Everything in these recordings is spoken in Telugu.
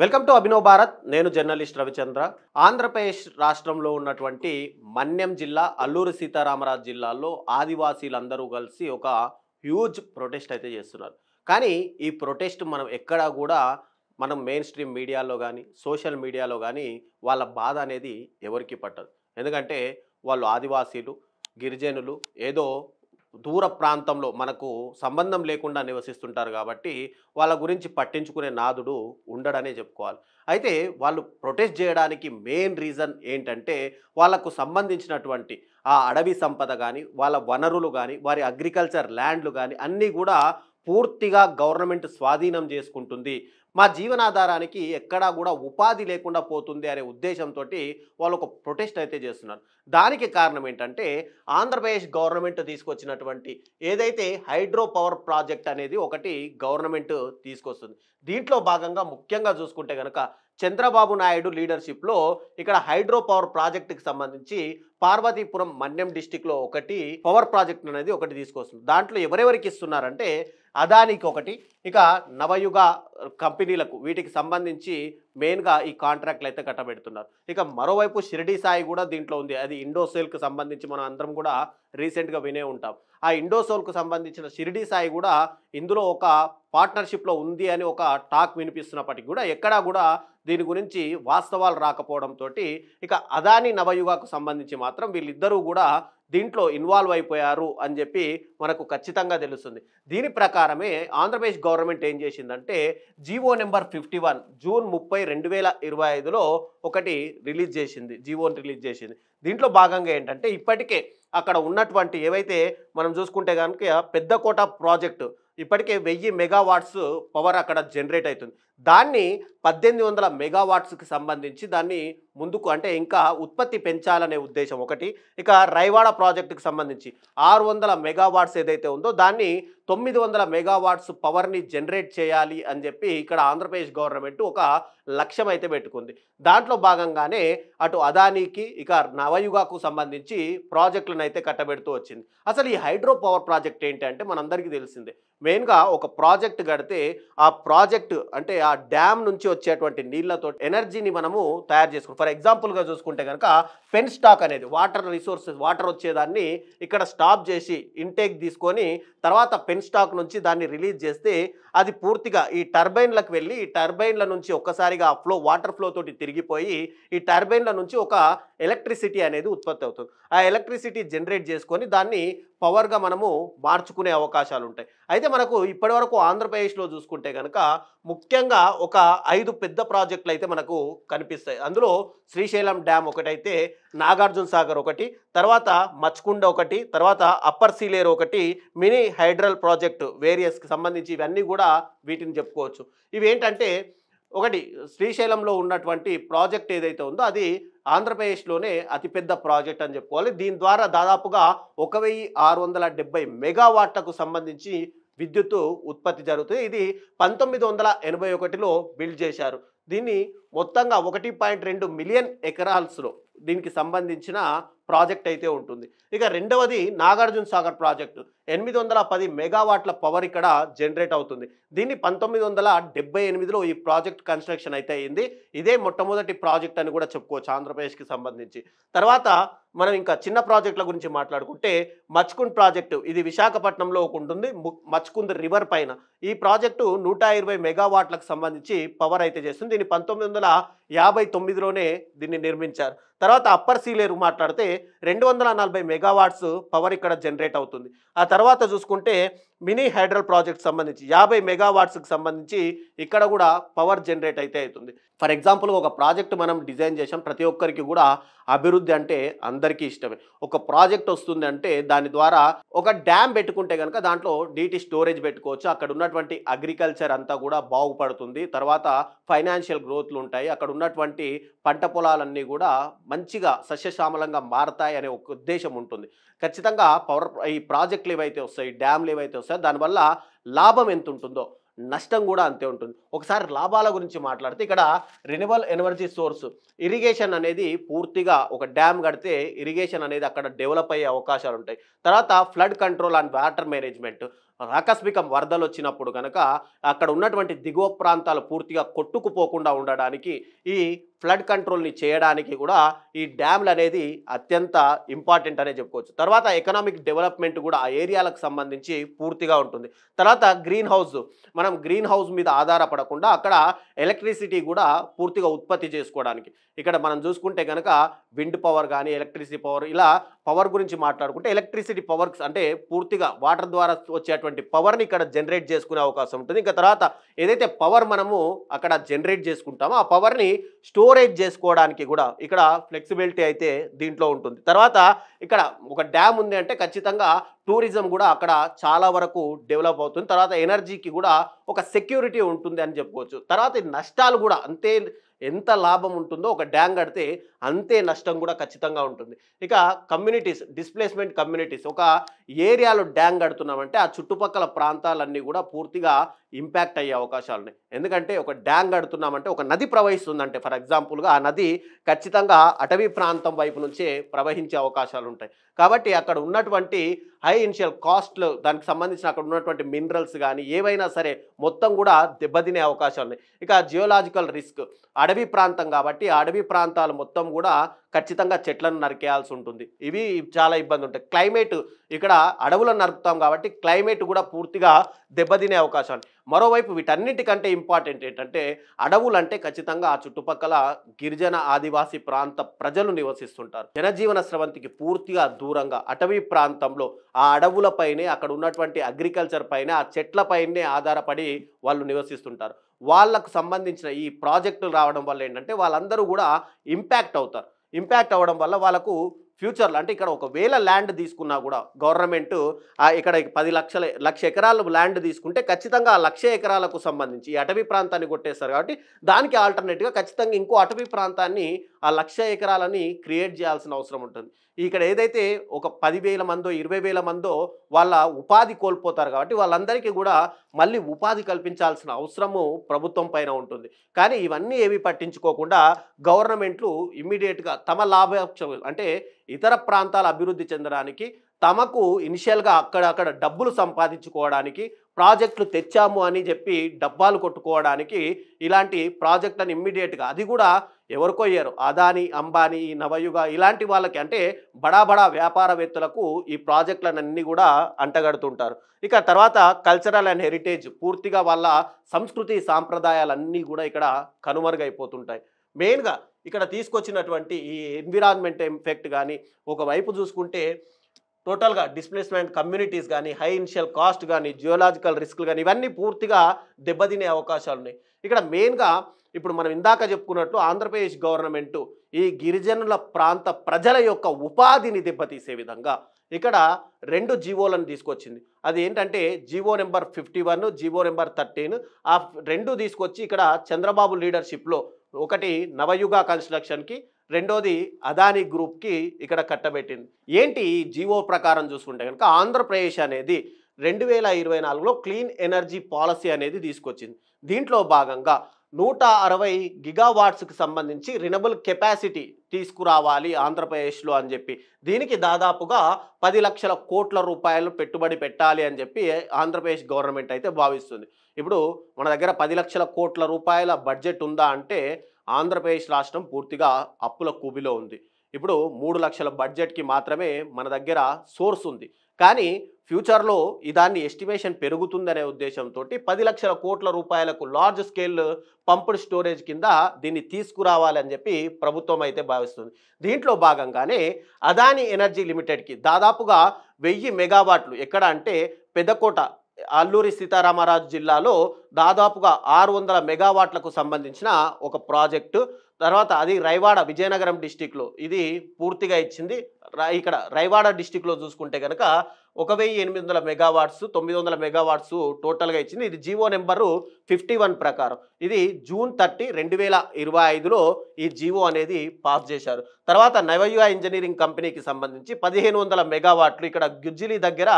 Welcome to Abhinav Bharat. నేను జర్నలిస్ట్ రవిచంద్ర. ఆంధ్రప్రదేశ్ రాష్ట్రంలో ఉన్నటువంటి మన్యం జిల్లా, అల్లూరి సీతారామరాజు జిల్లాలో ఆదివాసీలందరూ కలిసి ఒక హ్యూజ్ ప్రొటెస్ట్ అయితే చేస్తున్నారు. కానీ ఈ ప్రొటెస్ట్ మనం ఎక్కడా కూడా మనం మెయిన్ స్ట్రీమ్ మీడియాలో కానీ, సోషల్ మీడియాలో కానీ వాళ్ళ బాధ అనేది ఎవరికి పట్టదు. ఎందుకంటే వాళ్ళు ఆదివాసీలు, గిరిజనులు ఏదో దూర ప్రాంతంలో మనకు సంబంధం లేకుండా నివసిస్తుంటారు కాబట్టి వాళ్ళ గురించి పట్టించుకునే నాదుడు ఉండడనే చెప్పుకోవాలి. అయితే వాళ్ళు ప్రొటెస్ట్ చేయడానికి మెయిన్ రీజన్ ఏంటంటే వాళ్ళకు సంబంధించినటువంటి ఆ అడవి సంపద కానీ, వాళ్ళ వనరులు కానీ, వారి అగ్రికల్చర్ ల్యాండ్లు కానీ అన్నీ కూడా పూర్తిగా గవర్నమెంట్ స్వాధీనం చేసుకుంటుంది. మా జీవనాధారానికి ఎక్కడా కూడా ఉపాధి లేకుండా పోతుంది అనే ఉద్దేశంతో వాళ్ళు ఒక ప్రొటెస్ట్ అయితే చేస్తున్నారు. దానికి కారణం ఏంటంటే ఆంధ్రప్రదేశ్ గవర్నమెంట్ తీసుకొచ్చినటువంటి ఏదైతే హైడ్రో పవర్ ప్రాజెక్ట్ అనేది ఒకటి గవర్నమెంట్ తీసుకొస్తుంది. దీంట్లో భాగంగా ముఖ్యంగా చూసుకుంటే కనుక చంద్రబాబు నాయుడు లీడర్షిప్లో ఇక్కడ హైడ్రో పవర్ ప్రాజెక్టుకి సంబంధించి పార్వతీపురం మన్యం డిస్టిక్లో ఒకటి పవర్ ప్రాజెక్ట్ అనేది ఒకటి తీసుకొస్తుంది. దాంట్లో ఎవరెవరికి ఇస్తున్నారంటే అదానికి ఒకటి, ఇక నవయుగ కంపెనీలకు వీటికి సంబంధించి మెయిన్గా ఈ కాంట్రాక్ట్లు అయితే కట్టబెడుతున్నారు. ఇక మరోవైపు షిరిడి సాయి కూడా దీంట్లో ఉంది. అది ఇండోసెల్కి సంబంధించి మనం అందరం కూడా రీసెంట్గా వినే ఉంటాం. ఆ ఇండోసోల్కు సంబంధించిన షిరిడి సాయి కూడా ఇందులో ఒక పార్ట్నర్షిప్లో ఉంది అని ఒక టాక్ వినిపిస్తున్నప్పటికీ కూడా ఎక్కడా కూడా దీని గురించి వాస్తవాలు రాకపోవడంతో ఇక అదాని నవయుగకు సంబంధించి మాత్రం వీళ్ళిద్దరూ కూడా దీంట్లో ఇన్వాల్వ్ అయిపోయారు అని చెప్పి మనకు ఖచ్చితంగా తెలుస్తుంది. దీని ప్రకారమే ఆంధ్రప్రదేశ్ గవర్నమెంట్ ఏం చేసిందంటే జీవో నెంబర్ 51 జూన్ 30, 2025లో ఒకటి రిలీజ్ చేసింది. జీవోని రిలీజ్ చేసింది. దీంట్లో భాగంగా ఏంటంటే ఇప్పటికే అక్కడ ఉన్నటువంటి ఏవైతే మనం చూసుకుంటే కనుక పెద్దకోట ప్రాజెక్టు ఇప్పటికే 1000 మెగావాట్స్ పవర్ అక్కడ జనరేట్ అవుతుంది. దాన్ని 1800 మెగావాట్స్కి సంబంధించి దాన్ని ముందుకు అంటే ఇంకా ఉత్పత్తి పెంచాలనే ఉద్దేశం ఒకటి. ఇక రైవాడ ప్రాజెక్టుకి సంబంధించి 600 మెగావాట్స్ ఏదైతే ఉందో దాన్ని 900 మెగావాట్స్ పవర్ని జనరేట్ చేయాలి అని చెప్పి ఇక్కడ ఆంధ్రప్రదేశ్ గవర్నమెంట్ ఒక లక్ష్యం అయితే పెట్టుకుంది. దాంట్లో భాగంగానే అటు అదానికి ఇక నవయుగకు సంబంధించి ప్రాజెక్టులను అయితే కట్టబెడుతూ వచ్చింది. అసలు ఈ హైడ్రో పవర్ ప్రాజెక్ట్ ఏంటి అంటే మనందరికీ తెలిసిందే. మెయిన్గా ఒక ప్రాజెక్ట్ కడితే ఆ ప్రాజెక్టు అంటే ఆ డ్యామ్ నుంచి వచ్చేటువంటి నీళ్లతో ఎనర్జీని మనము తయారు చేసుకుంటాం. ఫర్ ఎగ్జాంపుల్గా చూసుకుంటే కనుక పెన్ స్టాక్ అనేది వాటర్ రిసోర్సెస్ వాటర్ వచ్చేదాన్ని ఇక్కడ స్టాప్ చేసి ఇంటేక్ తీసుకొని తర్వాత పెన్ స్టాక్ నుంచి దాన్ని రిలీజ్ చేస్తే అది పూర్తిగా ఈ టర్బైన్లకు వెళ్ళి ఈ టర్బైన్ల నుంచి ఒక్కసారిగా ఫ్లో వాటర్ ఫ్లో తోటి తిరిగిపోయి ఈ టర్బైన్ల నుంచి ఒక ఎలక్ట్రిసిటీ అనేది ఉత్పత్తి అవుతుంది. ఆ ఎలక్ట్రిసిటీ జనరేట్ చేసుకొని దాన్ని పవర్గా మనము మార్చుకునే అవకాశాలు ఉంటాయి. అయితే మనకు ఇప్పటివరకు ఆంధ్రప్రదేశ్లో చూసుకుంటే కనుక ముఖ్యంగా ఒక 5 పెద్ద ప్రాజెక్టులు అయితే మనకు కనిపిస్తాయి. అందులో శ్రీశైలం డ్యామ్ ఒకటైతే, నాగార్జున సాగర్ ఒకటి, తర్వాత మచ్కుండ ఒకటి, తర్వాత అప్పర్ సీలేరు ఒకటి, మినీ హైడ్రల్ ప్రాజెక్టు వేరియస్కి సంబంధించి ఇవన్నీ కూడా వీటిని చెప్పుకోవచ్చు. ఇవి ఏంటంటే ఒకటి శ్రీశైలంలో ఉన్నటువంటి ప్రాజెక్ట్ ఏదైతే ఉందో అది ఆంధ్రప్రదేశ్లోనే అతిపెద్ద ప్రాజెక్ట్ అని చెప్పుకోవాలి. దీని ద్వారా దాదాపుగా 1670 మెగావాట్లకు సంబంధించి విద్యుత్తు ఉత్పత్తి జరుగుతుంది. ఇది 1981లో బిల్డ్ చేశారు. దీన్ని మొత్తంగా 1.2 మిలియన్ ఎకరాల్స్లో దీనికి సంబంధించిన ప్రాజెక్ట్ అయితే ఉంటుంది. ఇక రెండవది నాగార్జున సాగర్ ప్రాజెక్టు 810 మెగావాట్ల పవర్ ఇక్కడ జనరేట్ అవుతుంది. దీన్ని 1978లో ఈ ప్రాజెక్ట్ కన్స్ట్రక్షన్ అయితే అయింది. ఇదే మొట్టమొదటి ప్రాజెక్ట్ అని కూడా చెప్పుకోవచ్చు ఆంధ్రప్రదేశ్కి సంబంధించి. తర్వాత మనం ఇంకా చిన్న ప్రాజెక్టుల గురించి మాట్లాడుకుంటే మచ్కుండ్ ప్రాజెక్టు ఇది విశాఖపట్నంలో ఒక ఉంటుంది, మచ్కుంద్ రివర్ పైన. ఈ ప్రాజెక్టు 120 మెగావాట్లకు సంబంధించి పవర్ అయితే చేస్తుంది. దీన్ని 1959లోనే దీన్ని నిర్మించారు. తర్వాత అప్పర్ సీలేరు మాట్లాడితే 240 మెగావాట్స్ పవర్ ఇక్కడ జనరేట్ అవుతుంది. ఆ తర్వాత చూసుకుంటే మినీ హైడ్రల్ ప్రాజెక్ట్ సంబంధించి 50 మెగావాట్స్కి సంబంధించి ఇక్కడ కూడా పవర్ జనరేట్ అయితే అవుతుంది. ఫర్ ఎగ్జాంపుల్ ఒక ప్రాజెక్ట్ మనం డిజైన్ చేసాం, ప్రతి ఒక్కరికి కూడా అభివృద్ధి అంటే అందరికీ ఇష్టమే. ఒక ప్రాజెక్ట్ వస్తుంది అంటే దాని ద్వారా ఒక డ్యామ్ పెట్టుకుంటే కనుక దాంట్లో డీటీ స్టోరేజ్ పెట్టుకోవచ్చు. అక్కడ ఉన్నటువంటి అగ్రికల్చర్ అంతా కూడా బాగుపడుతుంది. తర్వాత ఫైనాన్షియల్ గ్రోత్లు ఉంటాయి. అక్కడ ఉన్నటువంటి పంట పొలాలన్నీ కూడా మంచిగా సస్యశ్యామలంగా మారతాయి అనే ఒక ఉద్దేశం ఉంటుంది. ఖచ్చితంగా ఈ ప్రాజెక్టులు ఏవైతే వస్తాయి, డ్యామ్లు ఏవైతే వస్తాయో దానివల్ల లాభం ఎంత ఉంటుందో నష్టం కూడా అంతే ఉంటుంది. ఒకసారి లాభాల గురించి మాట్లాడితే ఇక్కడ రెన్యూవబుల్ ఎనర్జీ సోర్స్ ఇరిగేషన్ అనేది పూర్తిగా ఒక డ్యామ్ కడితే ఇరిగేషన్ అనేది అక్కడ డెవలప్ అయ్యే అవకాశాలు ఉంటాయి. తర్వాత flood control and water management ఆకస్మిక వరదలు వచ్చినప్పుడు కనుక అక్కడ ఉన్నటువంటి దిగువ ప్రాంతాలు పూర్తిగా కొట్టుకుపోకుండా ఉండడానికి ఈ ఫ్లడ్ కంట్రోల్ని చేయడానికి కూడా ఈ డ్యామ్లు అనేది అత్యంత ఇంపార్టెంట్ అనే చెప్పుకోవచ్చు. తర్వాత ఎకనామిక్ డెవలప్మెంట్ కూడా ఆ ఏరియాలకు సంబంధించి పూర్తిగా ఉంటుంది. తర్వాత గ్రీన్ హౌస్, మనం గ్రీన్ హౌస్ మీద ఆధారపడకుండా అక్కడ ఎలక్ట్రిసిటీ కూడా పూర్తిగా ఉత్పత్తి చేసుకోవడానికి, ఇక్కడ మనం చూసుకుంటే కనుక విండ్ పవర్ కానీ ఎలక్ట్రిసిటీ పవర్, ఇలా పవర్ గురించి మాట్లాడుకుంటే ఎలక్ట్రిసిటీ పవర్ అంటే పూర్తిగా వాటర్ ద్వారా వచ్చేటువంటి పవర్ని ఇక్కడ జనరేట్ చేసుకునే అవకాశం ఉంటుంది. ఇంకా తర్వాత ఏదైతే పవర్ మనము అక్కడ జనరేట్ చేసుకుంటామో ఆ పవర్ని స్టోరేజ్ చేసుకోవడానికి కూడా ఇక్కడ ఫ్లెక్సిబిలిటీ అయితే దీంట్లో ఉంటుంది. తర్వాత ఇక్కడ ఒక డ్యామ్ ఉంది అంటే ఖచ్చితంగా టూరిజం కూడా అక్కడ చాలా వరకు డెవలప్ అవుతుంది. తర్వాత ఎనర్జీకి కూడా ఒక సెక్యూరిటీ ఉంటుంది అని చెప్పుకోవచ్చు. తర్వాత ఈ నష్టాలు కూడా అంతే, ఎంత లాభం ఉంటుందో ఒక డ్యామ్ కడితే అంతే నష్టం కూడా ఖచ్చితంగా ఉంటుంది. ఇక కమ్యూనిటీస్, డిస్ప్లేస్మెంట్ కమ్యూనిటీస్, ఒక ఏరియాలో డ్యామ్ కడుతున్నామంటే ఆ చుట్టుపక్కల ప్రాంతాలన్నీ కూడా పూర్తిగా ఇంపాక్ట్ అయ్యే అవకాశాలు ఉన్నాయి. ఎందుకంటే ఒక డ్యామ్ కడుతున్నామంటే ఒక నది ప్రవహిస్తుందంటే ఫర్ ఎగ్జాంపుల్గా ఆ నది ఖచ్చితంగా అటవీ ప్రాంతం వైపు నుంచే ప్రవహించే అవకాశాలు ఉంటాయి. కాబట్టి అక్కడ ఉన్నటువంటి హై ఇనిషియల్ కాస్ట్లు, దానికి సంబంధించిన అక్కడ ఉన్నటువంటి మినరల్స్ కానీ ఏవైనా సరే మొత్తం కూడా దెబ్బతినే అవకాశాలు ఉన్నాయి. ఇక జియోలాజికల్ రిస్క్, అడవి ప్రాంతం కాబట్టి ఆ అడవి ప్రాంతాలు మొత్తం కూడా ఖచ్చితంగా చెట్లను నరికేయాల్సి ఉంటుంది. ఇవి చాలా ఇబ్బంది ఉంటాయి. క్లైమేట్, ఇక్కడ అడవులను నరుకుతాం కాబట్టి క్లైమేట్ కూడా పూర్తిగా దెబ్బతినే అవకాశాలు. మరోవైపు వీటన్నిటికంటే ఇంపార్టెంట్ ఏంటంటే అడవులు అంటే ఖచ్చితంగా ఆ చుట్టుపక్కల గిరిజన ఆదివాసీ ప్రాంత ప్రజలు నివసిస్తుంటారు. జనజీవన స్రవంతికి పూర్తిగా దూరంగా అటవీ ప్రాంతంలో ఆ అడవులపైనే, అక్కడ ఉన్నటువంటి అగ్రికల్చర్ పైన, ఆ చెట్లపైనే ఆధారపడి వాళ్ళు నివసిస్తుంటారు. వాళ్ళకు సంబంధించిన ఈ ప్రాజెక్టులు రావడం వల్ల ఏంటంటే వాళ్ళందరూ కూడా ఇంపాక్ట్ అవుతారు. ఇంపాక్ట్ అవ్వడం వల్ల వాళ్ళకు ఫ్యూచర్లో అంటే ఇక్కడ ఒకవేళ ల్యాండ్ తీసుకున్నా కూడా గవర్నమెంట్ ఇక్కడ 1,00,000 ఎకరాలు ల్యాండ్ తీసుకుంటే ఖచ్చితంగా ఆ 1,00,000 ఎకరాలకు సంబంధించి ఈ అటవీ ప్రాంతాన్ని కొట్టేస్తారు. కాబట్టి దానికి ఆల్టర్నేట్గా ఖచ్చితంగా ఇంకో అటవీ ప్రాంతాన్ని ఆ 1,00,000 ఎకరాలని క్రియేట్ చేయాల్సిన అవసరం ఉంటుంది. ఇక్కడ ఏదైతే ఒక 10,000 మందో 20,000 మందో వాళ్ళ ఉపాధి కోల్పోతారు కాబట్టి వాళ్ళందరికీ కూడా మళ్ళీ ఉపాధి కల్పించాల్సిన అవసరము ప్రభుత్వం పైన ఉంటుంది. కానీ ఇవన్నీ ఏవి పట్టించుకోకుండా గవర్నమెంట్లు ఇమ్మీడియట్గా తమ లాభాపేక్ష అంటే ఇతర ప్రాంతాల అభివృద్ధి చెందడానికి, తమకు ఇనిషియల్గా అక్కడ డబ్బులు సంపాదించుకోవడానికి, ప్రాజెక్టులు తెచ్చాము అని చెప్పి డబ్బాలు కొట్టుకోవడానికి ఇలాంటి ప్రాజెక్టులను ఇమ్మీడియట్గా, అది కూడా ఎవరికో అయ్యారు అదాని, అంబానీ, నవయుగ ఇలాంటి వాళ్ళకి అంటే బడా వ్యాపారవేత్తలకు ఈ ప్రాజెక్టులన్నీ కూడా అంటగడుతుంటారు. ఇక తర్వాత కల్చరల్ అండ్ హెరిటేజ్, పూర్తిగా వాళ్ళ సంస్కృతి సాంప్రదాయాలన్నీ కూడా ఇక్కడ కనుమరుగైపోతుంటాయి. మెయిన్గా ఇక్కడ తీసుకొచ్చినటువంటి ఈ ఎన్విరాన్మెంట్ ఎఫెక్ట్ కానీ, ఒకవైపు చూసుకుంటే టోటల్గా డిస్ప్లేస్మెంట్ కమ్యూనిటీస్ కానీ, హై ఇనిషియల్ కాస్ట్ కానీ, జియోలాజికల్ రిస్క్లు కానీ ఇవన్నీ పూర్తిగా దెబ్బతినే అవకాశాలు ఉన్నాయి. ఇక్కడ మెయిన్గా ఇప్పుడు మనం ఇందాక చెప్పుకున్నట్టు ఆంధ్రప్రదేశ్ గవర్నమెంటు ఈ గిరిజనుల ప్రాంత ప్రజల యొక్క ఉపాధిని దెబ్బతీసే విధంగా ఇక్కడ 2 జీవోలను తీసుకొచ్చింది. అది ఏంటంటే జీవో నెంబర్ 51, జీవో నెంబర్ 13. ఆ 2 తీసుకొచ్చి ఇక్కడ చంద్రబాబు లీడర్షిప్లో ఒకటి నవయుగ కన్స్ట్రక్షన్కి, రెండోది అదానీ గ్రూప్కి ఇక్కడ కట్టబెట్టింది. ఏంటి ఈ జీవో ప్రకారం చూసుకుంటే కనుక ఆంధ్రప్రదేశ్ అనేది 2024లో క్లీన్ ఎనర్జీ పాలసీ అనేది తీసుకొచ్చింది. దీంట్లో భాగంగా 160 గిగావాట్స్కి సంబంధించి రినబుల్ కెపాసిటీ తీసుకురావాలి ఆంధ్రప్రదేశ్లో అని చెప్పి, దీనికి దాదాపుగా 10 లక్షల కోట్ల రూపాయలు పెట్టుబడి పెట్టాలి అని చెప్పి ఆంధ్రప్రదేశ్ గవర్నమెంట్ అయితే భావిస్తుంది. ఇప్పుడు మన దగ్గర 10 లక్షల కోట్ల రూపాయల బడ్జెట్ ఉందా అంటే ఆంధ్రప్రదేశ్ రాష్ట్రం పూర్తిగా అప్పుల కూబిలో ఉంది. ఇప్పుడు 3 లక్షల బడ్జెట్కి మాత్రమే మన దగ్గర సోర్స్ ఉంది. కానీ ఫ్యూచర్లో దాన్ని ఎస్టిమేషన్ పెరుగుతుందనే ఉద్దేశంతో 10 లక్షల కోట్ల రూపాయలకు లార్జ్ స్కేల్ పంప్డ్ స్టోరేజ్ కింద దీన్ని తీసుకురావాలని చెప్పి ప్రభుత్వం అయితే భావిస్తుంది. దీంట్లో భాగంగానే అదానీ ఎనర్జీ లిమిటెడ్కి దాదాపుగా 1000 మెగావాట్లు, ఎక్కడ అంటే పెద్దకోట అల్లూరి సీతారామరాజు జిల్లాలో దాదాపుగా 600 మెగావాట్లకు సంబంధించిన ఒక ప్రాజెక్టు. తర్వాత అది రైవాడ విజయనగరం డిస్టిక్లో ఇది పూర్తిగా ఇచ్చింది. ఇక్కడ రైవాడ డిస్టిక్లో చూసుకుంటే కనుక 1800 మెగావాట్స్, 900 మెగావాట్స్ టోటల్గా ఇచ్చింది. ఇది జీవో నెంబరు 51 ప్రకారం ఇది జూన్ 30, 2025లో ఈ జీవో అనేది పాస్ చేశారు. తర్వాత నవయుగ ఇంజనీరింగ్ కంపెనీకి సంబంధించి 1500 మెగావాట్లు, ఇక్కడ గుజ్జిలి దగ్గర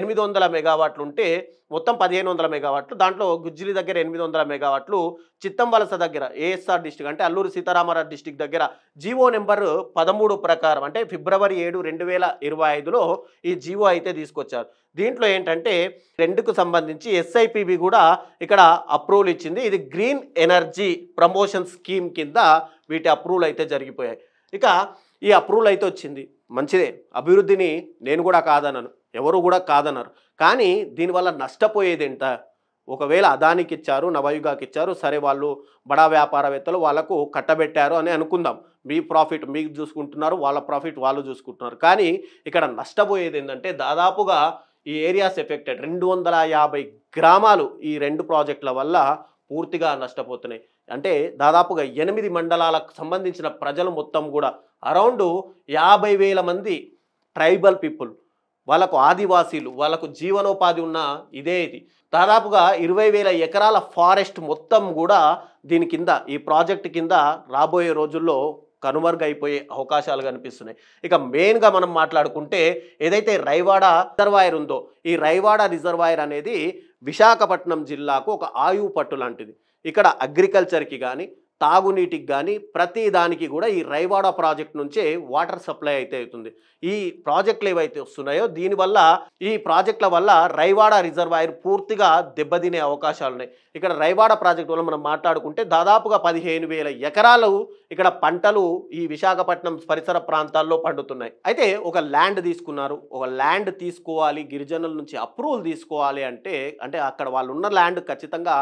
800 మెగావాట్లు ఉంటే మొత్తం 1500 మెగావాట్లు, దాంట్లో గుజ్జిలి దగ్గర 800 మెగావాట్లు, చిత్తంవలస దగ్గర ఏఎస్ఆర్ డిస్టిక్ అంటే అల్లూరు సీతారామరాజు డిస్టిక్ దగ్గర జీవో నెంబర్ 13 ప్రకారం అంటే ఫిబ్రవరి 7, 2025లో ఈ జీవో అయితే తీసుకొచ్చారు. దీంట్లో ఏంటంటే రెండుకు సంబంధించి ఎస్ఐపిబి కూడా ఇక్కడ అప్రూవల్ ఇచ్చింది. ఇది గ్రీన్ ఎనర్జీ ప్రమోషన్ స్కీమ్ కింద వీటి అప్రూవల్ అయితే జరిగిపోయాయి. ఇక ఈ అప్రూవల్ అయితే వచ్చింది, మంచిదే, అభివృద్ధిని నేను కూడా కాదనను, ఎవరు కూడా కాదన్నారు. కానీ దీనివల్ల నష్టపోయేది ఎంత? ఒకవేళ అదానికి ఇచ్చారు, నవయుగాకి ఇచ్చారు, సరే వాళ్ళు బడా వ్యాపారవేత్తలు వాళ్ళకు కట్టబెట్టారు అని అనుకుందాం. మీ ప్రాఫిట్ మీకు చూసుకుంటున్నారు, వాళ్ళ ప్రాఫిట్ వాళ్ళు చూసుకుంటున్నారు. కానీ ఇక్కడ నష్టపోయేది ఏంటంటే దాదాపుగా ఈ ఏరియాస్ ఎఫెక్టెడ్ 250 గ్రామాలు ఈ రెండు ప్రాజెక్టుల వల్ల పూర్తిగా నష్టపోతున్నాయి. అంటే దాదాపుగా 8 మండలాలకు సంబంధించిన ప్రజలు మొత్తం కూడా అరౌండ్ 50,000 మంది ట్రైబల్ పీపుల్, వాళ్ళకు ఆదివాసీలు, వాళ్ళకు జీవనోపాధి ఉన్న ఇదే ఇది. దాదాపుగా 20,000 ఎకరాల ఫారెస్ట్ మొత్తం కూడా దీని కింద, ఈ ప్రాజెక్ట్ కింద రాబోయే రోజుల్లో కనుమరుగైపోయే అవకాశాలు కనిపిస్తున్నాయి. ఇక మెయిన్గా మనం మాట్లాడుకుంటే ఏదైతే రైవాడ రిజర్వాయర్ ఉందో, ఈ రైవాడ రిజర్వాయర్ అనేది విశాఖపట్నం జిల్లాకు ఒక ఆయువు పట్టు లాంటిది. ఇక్కడ అగ్రికల్చర్కి కానీ తాగునీటికి కానీ ప్రతి దానికి కూడా ఈ రైవాడ ప్రాజెక్ట్ నుంచే వాటర్ సప్లై అయితే అవుతుంది. ఈ ప్రాజెక్టులు ఏవైతే వస్తున్నాయో దీనివల్ల, ఈ ప్రాజెక్టుల వల్ల రైవాడ రిజర్వాయర్ పూర్తిగా దెబ్బతినే అవకాశాలు ఉన్నాయి. ఇక్కడ రైవాడ ప్రాజెక్టు వల్ల మనం మాట్లాడుకుంటే దాదాపుగా 15,000 ఎకరాలు ఇక్కడ పంటలు ఈ విశాఖపట్నం పరిసర ప్రాంతాల్లో పండుతున్నాయి. అయితే ఒక ల్యాండ్ తీసుకున్నారు, ఒక ల్యాండ్ తీసుకోవాలి, గిరిజనుల నుంచి అప్రూవల్ తీసుకోవాలి అంటే అక్కడ వాళ్ళు ఉన్న ల్యాండ్ ఖచ్చితంగా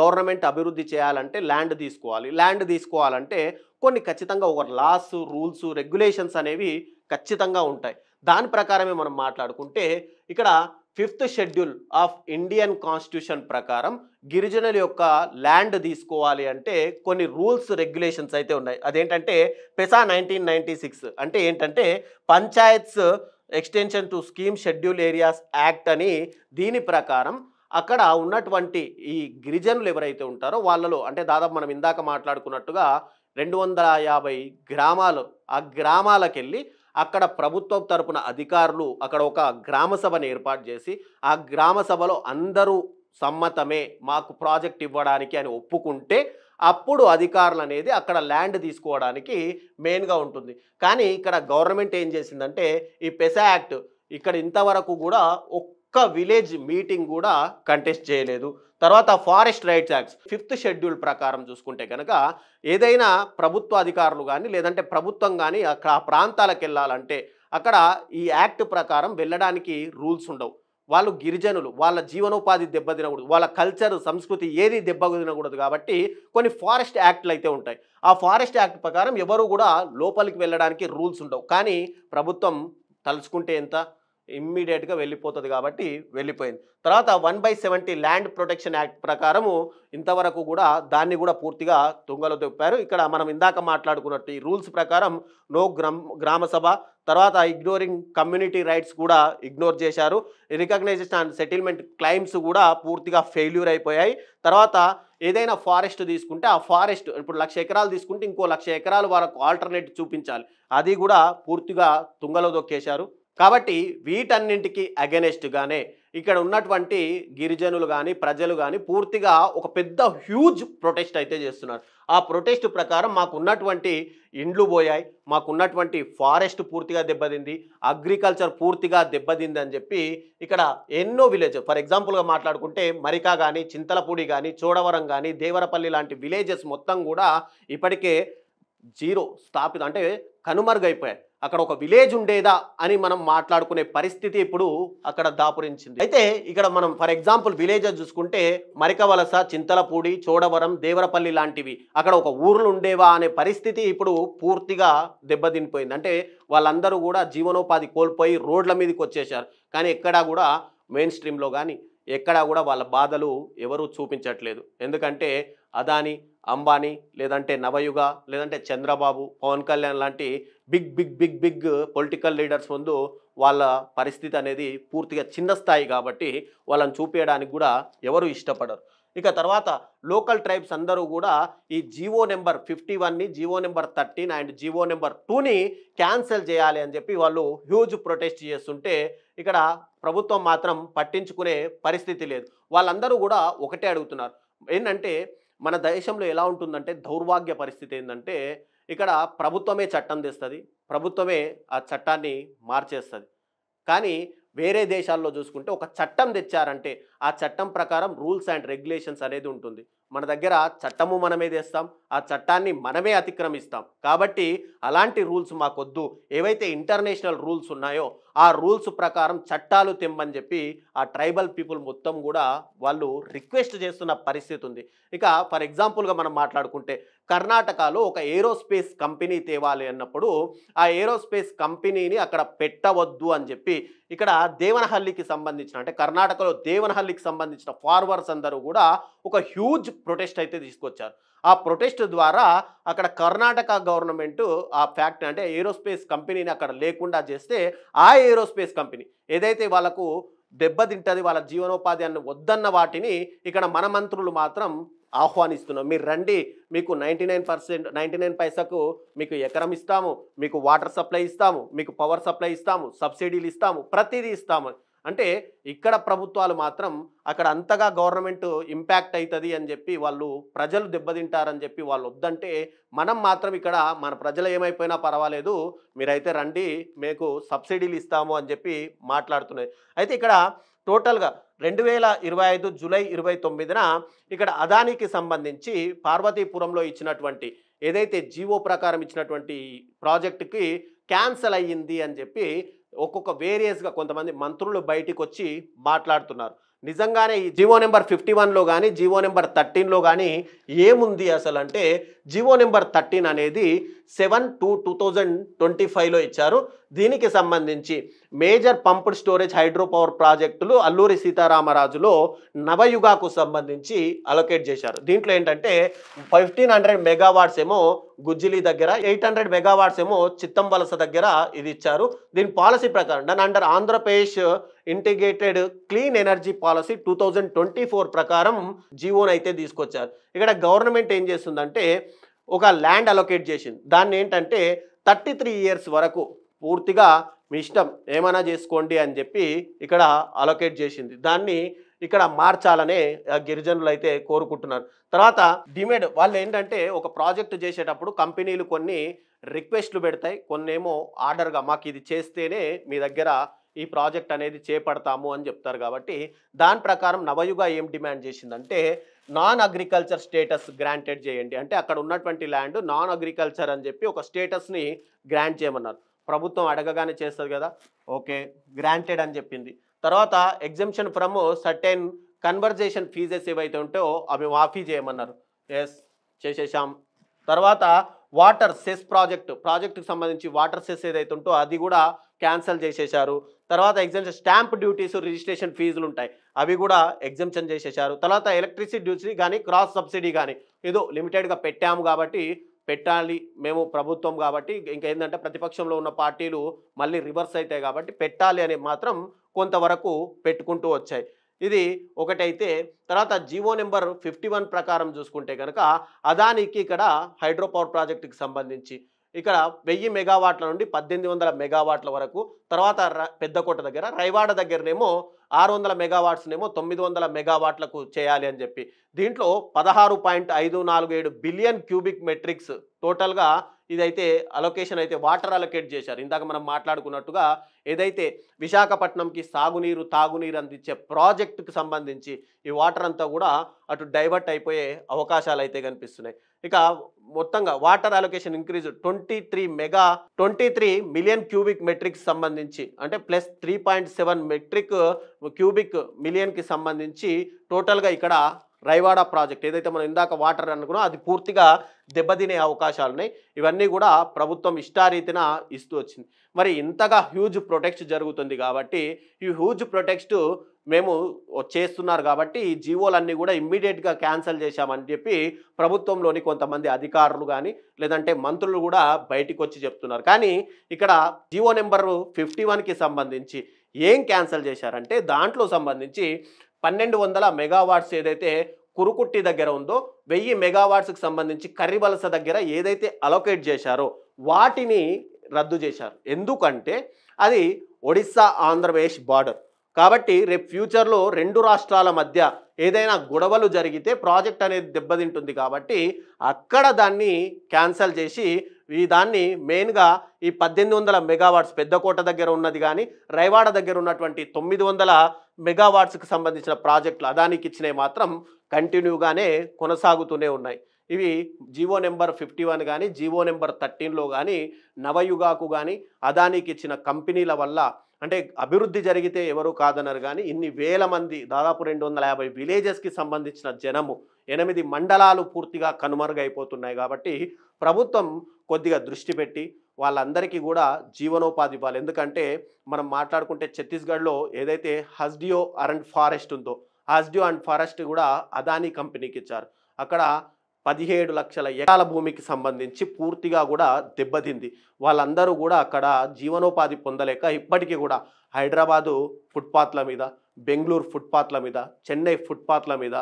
గవర్నమెంట్ అభివృద్ధి చేయాలంటే ల్యాండ్ తీసుకోవాలి. ల్యాండ్ తీసుకోవాలంటే కొన్ని ఖచ్చితంగా ఒక లాస్, రూల్స్, రెగ్యులేషన్స్ అనేవి ఖచ్చితంగా ఉంటాయి. దాని ప్రకారమే మనం మాట్లాడుకుంటే ఇక్కడ 5th schedule of Indian constitution ప్రకారం గిరిజనుల యొక్క ల్యాండ్ తీసుకోవాలి అంటే కొన్ని రూల్స్, రెగ్యులేషన్స్ అయితే ఉన్నాయి. అదేంటంటే పెసా 1996 అంటే ఏంటంటే panchayats extension to scheme schedule areas act అని. దీని ప్రకారం అక్కడ ఉన్నటువంటి ఈ గిరిజనులు ఎవరైతే ఉంటారో వాళ్ళలో అంటే దాదాపు మనం ఇందాక మాట్లాడుకున్నట్టుగా 250 గ్రామాలు, ఆ గ్రామాలకు వెళ్ళి అక్కడ ప్రభుత్వం తరపున అధికారులు అక్కడ ఒక గ్రామ సభను ఏర్పాటు చేసి ఆ గ్రామ సభలో అందరూ సమ్మతమే మాకు ప్రాజెక్ట్ ఇవ్వడానికి అని ఒప్పుకుంటే అప్పుడు అధికారులు అనేది అక్కడ ల్యాండ్ తీసుకోవడానికి మెయిన్గా ఉంటుంది. కానీ ఇక్కడ గవర్నమెంట్ ఏం చేసిందంటే ఈ పెసా యాక్ట్ ఇక్కడ ఇంతవరకు కూడా ఒక్క విలేజ్ మీటింగ్ కూడా కంటెస్ట్ చేయలేదు. తర్వాత forest rights acts 5th schedule ప్రకారం చూసుకుంటే కనుక ఏదైనా ప్రభుత్వ అధికారులు కానీ లేదంటే ప్రభుత్వం కానీ అక్కడ ఆ ప్రాంతాలకు వెళ్ళాలంటే అక్కడ ఈ యాక్ట్ ప్రకారం వెళ్ళడానికి రూల్స్ ఉండవు. వాళ్ళు గిరిజనులు, వాళ్ళ జీవనోపాధి దెబ్బతినకూడదు, వాళ్ళ కల్చర్, సంస్కృతి ఏది దెబ్బతినకూడదు. కాబట్టి కొన్ని ఫారెస్ట్ యాక్ట్లు అయితే ఉంటాయి. ఆ ఫారెస్ట్ యాక్ట్ ప్రకారం ఎవరు కూడా లోపలికి వెళ్ళడానికి రూల్స్ ఉండవు. కానీ ప్రభుత్వం తలుచుకుంటే ఎంత ఇమ్మీడియట్గా వెళ్ళిపోతుంది కాబట్టి వెళ్ళిపోయింది. తర్వాత 1/70 ల్యాండ్ ప్రొటెక్షన్ యాక్ట్ ప్రకారము ఇంతవరకు కూడా దాన్ని కూడా పూర్తిగా తుంగలో తొప్పారు. ఇక్కడ మనం ఇందాక మాట్లాడుకున్నట్టు ఈ రూల్స్ ప్రకారం నో గ్రామ సభ, తర్వాత ఇగ్నోరింగ్ కమ్యూనిటీ రైట్స్ కూడా ఇగ్నోర్ చేశారు. రికగ్నైజేషన్ అండ్ సెటిల్మెంట్ క్లైమ్స్ కూడా పూర్తిగా ఫెయిల్యూర్ అయిపోయాయి. తర్వాత ఏదైనా ఫారెస్ట్ తీసుకుంటే ఆ ఫారెస్ట్ ఇప్పుడు 1,00,000 ఎకరాలు తీసుకుంటే ఇంకో 1,00,000 ఎకరాలు వాళ్ళకు ఆల్టర్నేట్ చూపించాలి, అది కూడా పూర్తిగా తుంగలో దొక్కేశారు. కాబట్టి వీటన్నింటికి అగెనెస్ట్గానే ఇక్కడ ఉన్నటువంటి గిరిజనులు కానీ ప్రజలు కానీ పూర్తిగా ఒక పెద్ద హ్యూజ్ ప్రొటెస్ట్ అయితే చేస్తున్నారు. ఆ ప్రొటెస్ట్ ప్రకారం మాకు ఉన్నటువంటి ఇండ్లు పోయాయి, మాకున్నటువంటి ఫారెస్ట్ పూర్తిగా దెబ్బతింది, అగ్రికల్చర్ పూర్తిగా దెబ్బతింది అని చెప్పి ఇక్కడ ఎన్నో విలేజ్, ఫర్ ఎగ్జాంపుల్గా మాట్లాడుకుంటే మరికా కానీ, చింతలపూడి కానీ, చోడవరం కానీ, దేవరపల్లి లాంటి విలేజెస్ మొత్తం కూడా ఇప్పటికే జీరో స్థాపిత అంటే కనుమరుగైపోయాయి. అక్కడ ఒక విలేజ్ ఉండేదా అని మనం మాట్లాడుకునే పరిస్థితి ఇప్పుడు అక్కడ దాపురించింది. అయితే ఇక్కడ మనం ఫర్ ఎగ్జాంపుల్ విలేజెస్ చూసుకుంటే మరికవలస, చింతలపూడి, చోడవరం, దేవరపల్లి లాంటివి అక్కడ ఒక ఊర్లు ఉండేవా అనే పరిస్థితి ఇప్పుడు పూర్తిగా దెబ్బతినిపోయింది. అంటే వాళ్ళందరూ కూడా జీవనోపాధి కోల్పోయి రోడ్ల మీదకి వచ్చేసారు. కానీ ఎక్కడా కూడా మెయిన్ స్ట్రీమ్లో కానీ ఎక్కడా కూడా వాళ్ళ బాధలు ఎవరూ చూపించట్లేదు. ఎందుకంటే అదాని, అంబానీ, లేదంటే నవయుగ, లేదంటే చంద్రబాబు, పవన్ కళ్యాణ్ లాంటి బిగ్ పొలిటికల్ లీడర్స్ ముందు వాళ్ళ పరిస్థితి అనేది పూర్తిగా చిన్న స్థాయి కాబట్టి వాళ్ళని చూపించడానికి కూడా ఎవరు ఇష్టపడరు. ఇక తర్వాత లోకల్ ట్రైబ్స్ అందరూ కూడా ఈ జీవో నెంబర్ 51ని, GO number 13 and GO number 2ని క్యాన్సిల్ చేయాలి అని చెప్పి వాళ్ళు హ్యూజ్ ప్రొటెస్ట్ చేస్తుంటే ఇక్కడ ప్రభుత్వం మాత్రం పట్టించుకునే పరిస్థితి లేదు. వాళ్ళందరూ కూడా ఒకటే అడుగుతున్నారు. ఏంటంటే మన దేశంలో ఎలా ఉంటుందంటే దౌర్భాగ్య పరిస్థితి ఏంటంటే ఇక్కడ ప్రభుత్వమే చట్టం తెస్తుంది, ప్రభుత్వమే ఆ చట్టాన్ని మార్చేస్తుంది. కానీ వేరే దేశాల్లో చూసుకుంటే ఒక చట్టం తెచ్చారంటే ఆ చట్టం ప్రకారం రూల్స్ అండ్ రెగ్యులేషన్స్ అనేది ఉంటుంది. మన దగ్గర చట్టము మనమే తెస్తాం, ఆ చట్టాన్ని మనమే అతిక్రమిస్తాం. కాబట్టి అలాంటి రూల్స్ మాకొద్దు, ఏవైతే ఇంటర్నేషనల్ రూల్స్ ఉన్నాయో ఆ రూల్స్ ప్రకారం చట్టాలు తెమ్మని చెప్పి ఆ ట్రైబల్ పీపుల్ మొత్తం కూడా వాళ్ళు రిక్వెస్ట్ చేస్తున్న పరిస్థితి ఉంది. ఇక ఫర్ ఎగ్జాంపుల్గా మనం మాట్లాడుకుంటే కర్ణాటకలో ఒక ఏరోస్పేస్ కంపెనీ తేవాలి అన్నప్పుడు ఆ ఏరోస్పేస్ కంపెనీని అక్కడ పెట్టవద్దు అని చెప్పి ఇక్కడ దేవనహల్లికి సంబంధించిన, అంటే కర్ణాటకలో దేవనహల్లికి సంబంధించిన ఫార్మర్స్ అందరూ కూడా ఒక హ్యూజ్ ప్రొటెస్ట్ అయితే తీసుకొచ్చారు. ఆ ప్రొటెస్ట్ ద్వారా అక్కడ కర్ణాటక గవర్నమెంట్ ఆ ఫ్యాక్టరీ అంటే ఏరోస్పేస్ కంపెనీని అక్కడ లేకుండా చేస్తే ఆ ఏరోస్పేస్ కంపెనీ ఏదైతే వాళ్ళకు దెబ్బతింటుంది, వాళ్ళ జీవనోపాధి అని వద్దన్న వాటిని ఇక్కడ మన మంత్రులు మాత్రం ఆహ్వానిస్తున్నాం. మీరు రండి, మీకు 99 పైసకు మీకు ఎకరం ఇస్తాము, మీకు వాటర్ సప్లై ఇస్తాము, మీకు పవర్ సప్లై ఇస్తాము, సబ్సిడీలు ఇస్తాము, ప్రతిదీ ఇస్తాము. అంటే ఇక్కడ ప్రభుత్వాలు మాత్రం అక్కడ అంతగా గవర్నమెంట్ ఇంపాక్ట్ అవుతుంది అని చెప్పి వాళ్ళు ప్రజలు దెబ్బతింటారని చెప్పి వాళ్ళు వద్దంటే మనం మాత్రం ఇక్కడ మన ప్రజలు ఏమైపోయినా పర్వాలేదు, మీరైతే రండి, మీకు సబ్సిడీలు ఇస్తాము అని చెప్పి మాట్లాడుతున్నాయి. అయితే ఇక్కడ టోటల్గా 2025 జూలై 29న ఇక్కడ అదానికి సంబంధించి పార్వతీపురంలో ఇచ్చినటువంటి ఏదైతే జీవో ప్రకారం ఇచ్చినటువంటి ప్రాజెక్టుకి క్యాన్సల్ అయ్యింది అని చెప్పి ఒక్కొక్క వేరియస్గా కొంతమంది మంత్రులు బయటికి వచ్చి మాట్లాడుతున్నారు. నిజంగానే ఈ జీవో నెంబర్ 51లో కానీ జీవో నెంబర్ 13లో కానీ ఏముంది అసలు అంటే జీవో నెంబర్ 13 అనేది 7/2/2025లో ఇచ్చారు. దీనికి సంబంధించి major pumped storage hydro power ప్రాజెక్టులు అల్లూరి సీతారామరాజులో నవయుగాకు సంబంధించి అలొకేట్ చేశారు. దీంట్లో ఏంటంటే 1500 మెగావాట్స్ ఏమో గుజ్జిలి దగ్గర, 800 మెగావాట్స్ ఏమో చిత్తంవలస దగ్గర ఇది ఇచ్చారు. దీని పాలసీ ప్రకారం దాని under Andhra Pradesh integrated clean energy policy 2024 ప్రకారం జీవోని అయితే తీసుకొచ్చారు. ఇక్కడ గవర్నమెంట్ ఏం చేస్తుందంటే ఒక ల్యాండ్ అలొకేట్ చేసింది. దాన్ని ఏంటంటే 33 ఇయర్స్ వరకు పూర్తిగా మీ ఇష్టం ఏమైనా చేసుకోండి అని చెప్పి ఇక్కడ అలొకేట్ చేసింది. దాన్ని ఇక్కడ మార్చాలనే గిరిజనులు అయితే కోరుకుంటున్నారు. తర్వాత డిమాండ్ వాళ్ళు ఏంటంటే ఒక ప్రాజెక్టు చేసేటప్పుడు కంపెనీలు కొన్ని రిక్వెస్ట్లు పెడతాయి, కొన్నేమో ఆర్డర్గా మాకు ఇది చేస్తేనే మీ దగ్గర ఈ ప్రాజెక్ట్ అనేది చేపడతాము అని చెప్తారు. కాబట్టి దాని ప్రకారం నవయుగ ఏం డిమాండ్ చేసిందంటే నాన్ అగ్రికల్చర్ స్టేటస్ గ్రాంటెడ్ చేయండి, అంటే అక్కడ ఉన్నటువంటి ల్యాండ్ నాన్ అగ్రికల్చర్ అని చెప్పి ఒక స్టేటస్ని గ్రాంట్ చేయమన్నారు. ప్రభుత్వం అడగగానే చేస్తుంది కదా, ఓకే గ్రాంటెడ్ అని చెప్పింది. తర్వాత exemption from certain conversation fees ఏవైతే ఉంటాయో అవి మాఫీ చేయమన్నారు. ఎస్ చేసేసాం. తర్వాత వాటర్ సెస్ ప్రాజెక్టుకి సంబంధించి వాటర్ సెస్ ఏదైతే ఉంటో అది కూడా క్యాన్సిల్ చేసేశారు. తర్వాత ఎగ్జామ్షన్ స్టాంప్ డ్యూటీస్ రిజిస్ట్రేషన్ ఫీజులు ఉంటాయి అవి కూడా ఎగ్జంప్షన్ చేసేశారు. తర్వాత ఎలక్ట్రిసిటీ డ్యూటీ కానీ క్రాస్ సబ్సిడీ కానీ ఏదో లిమిటెడ్గా పెట్టాము కాబట్టి పెట్టాలి, మేము ప్రభుత్వం కాబట్టి ఇంకేంటంటే ప్రతిపక్షంలో ఉన్న పార్టీలు మళ్ళీ రివర్స్ అవుతాయి కాబట్టి పెట్టాలి అని మాత్రం కొంతవరకు పెట్టుకుంటూ వచ్చాయి. ఇది ఒకటైతే తర్వాత జీవో నెంబర్ 51 ప్రకారం చూసుకుంటే కనుక అదానికి ఇక్కడ హైడ్రో పవర్ ప్రాజెక్టుకి సంబంధించి ఇక్కడ 1000 మెగావాట్ల నుండి 1800 మెగావాట్ల వరకు, తర్వాత పెద్దకోట దగ్గర రైవాడ దగ్గరనేమో 600 మెగావాట్స్నేమో 900 మెగావాట్లకు చేయాలి అని చెప్పి దీంట్లో 16.547 బిలియన్ క్యూబిక్ మెట్రిక్స్ టోటల్గా ఇదైతే అలొకేషన్ అయితే వాటర్ అలొకేట్ చేశారు. ఇందాక మనం మాట్లాడుకున్నట్టుగా ఏదైతే విశాఖపట్నంకి సాగునీరు తాగునీరు అందించే ప్రాజెక్టుకు సంబంధించి ఈ వాటర్ అంతా కూడా అటు డైవర్ట్ అయిపోయే అవకాశాలు అయితే కనిపిస్తున్నాయి. ఇక మొత్తంగా water allocation increase 23 million cubic metrics సంబంధించి అంటే ప్లస్ 3.7 క్యూబిక్ మిలియన్కి సంబంధించి టోటల్గా ఇక్కడ రైవాడ ప్రాజెక్ట్ ఏదైతే మనం ఇందాక వాటర్ అనుకున్నా అది పూర్తిగా దెబ్బతినే అవకాశాలు ఉన్నాయి. ఇవన్నీ కూడా ప్రభుత్వం ఇష్టారీతిన ఇస్తూ వచ్చింది. మరి ఇంతగా హ్యూజ్ ప్రొటెక్ట్ జరుగుతుంది కాబట్టి ఈ హ్యూజ్ ప్రొటెక్ట్ మేము చేస్తున్నారు కాబట్టి ఈ జీవోలన్నీ కూడా ఇమ్మీడియట్గా క్యాన్సిల్ చేశామని చెప్పి ప్రభుత్వంలోని కొంతమంది అధికారులు కానీ లేదంటే మంత్రులు కూడా బయటికి వచ్చి చెప్తున్నారు. కానీ ఇక్కడ జీవో నెంబర్ 51కి సంబంధించి ఏం క్యాన్సిల్ చేశారంటే దాంట్లో సంబంధించి 1200 మెగావాట్స్ ఏదైతే కురుకుట్టి దగ్గర ఉందో 1000 మెగావాట్స్కి సంబంధించి కర్రివలస దగ్గర ఏదైతే అలొకేట్ చేశారో వాటిని రద్దు చేశారు. ఎందుకంటే అది ఒడిస్సా ఆంధ్రప్రదేశ్ బార్డర్ కాబట్టి రేపు ఫ్యూచర్లో 2 రాష్ట్రాల మధ్య ఏదైనా గొడవలు జరిగితే ప్రాజెక్ట్ అనేది దెబ్బతింటుంది కాబట్టి అక్కడ దాన్ని క్యాన్సల్ చేసి దాన్ని మెయిన్గా ఈ 1800 మెగావాట్స్ పెద్దకోట దగ్గర ఉన్నది కానీ రైవాడ దగ్గర ఉన్నటువంటి 900 మెగావాట్స్కి సంబంధించిన ప్రాజెక్టులు అదానికి ఇచ్చినవి మాత్రం కంటిన్యూగానే కొనసాగుతూనే ఉన్నాయి. ఇవి జీవో నెంబర్ 51 కానీ జీవో నెంబర్ 13లో కానీ నవయుగాకు కానీ అదానికి ఇచ్చిన కంపెనీల వల్ల అంటే అభివృద్ధి జరిగితే ఎవరు కాదన్నారు కానీ ఇన్ని వేల మంది దాదాపు 250 విలేజెస్కి సంబంధించిన జనము 8 మండలాలు పూర్తిగా కనుమరుగైపోతున్నాయి. కాబట్టి ప్రభుత్వం కొద్దిగా దృష్టి పెట్టి వాళ్ళందరికీ కూడా జీవనోపాధి ఇవ్వాలి. ఎందుకంటే మనం మాట్లాడుకుంటే ఛత్తీస్గఢ్లో ఏదైతే హస్డియో అండ్ ఫారెస్ట్ ఉందో హస్డియో అండ్ ఫారెస్ట్ కూడా అదానీ కంపెనీకి ఇచ్చారు. అక్కడ 17 లక్షల ఎకరాల భూమికి సంబంధించి పూర్తిగా కూడా దెబ్బతింది. వాళ్ళందరూ కూడా అక్కడ జీవనోపాధి పొందలేక ఇప్పటికీ కూడా హైదరాబాదు ఫుట్పాత్ల మీద, బెంగళూరు ఫుట్పాత్ల మీద, చెన్నై ఫుట్పాత్ల మీద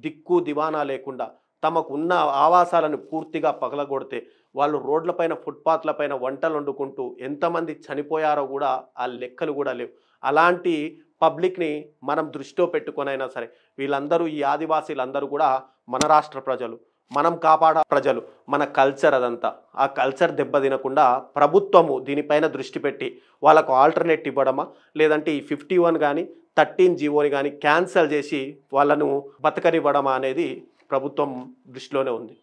దిక్కు దివానా లేకుండా తమకు ఉన్న ఆవాసాలను పూర్తిగా పగలగొడితే వాళ్ళు రోడ్లపైన ఫుట్పాత్లపైన వంటలు వండుకుంటూ ఎంతమంది చనిపోయారో కూడా ఆ లెక్కలు కూడా లేవు. అలాంటి పబ్లిక్ని మనం దృష్టిలో పెట్టుకొనైనా సరే వీళ్ళందరూ ఈ ఆదివాసీలందరూ కూడా మన రాష్ట్ర ప్రజలు, మనం కాపాడ ప్రజలు, మన కల్చర్ అదంతా ఆ కల్చర్ దెబ్బతినకుండా ప్రభుత్వము దీనిపైన దృష్టి పెట్టి వాళ్ళకు ఆల్టర్నేట్ ఇవ్వడమా లేదంటే ఈ 51 కానీ 13 జీవోని కానీ క్యాన్సల్ చేసి వాళ్ళను బతకనివ్వడమా అనేది ప్రభుత్వం దృష్టిలోనే ఉంది.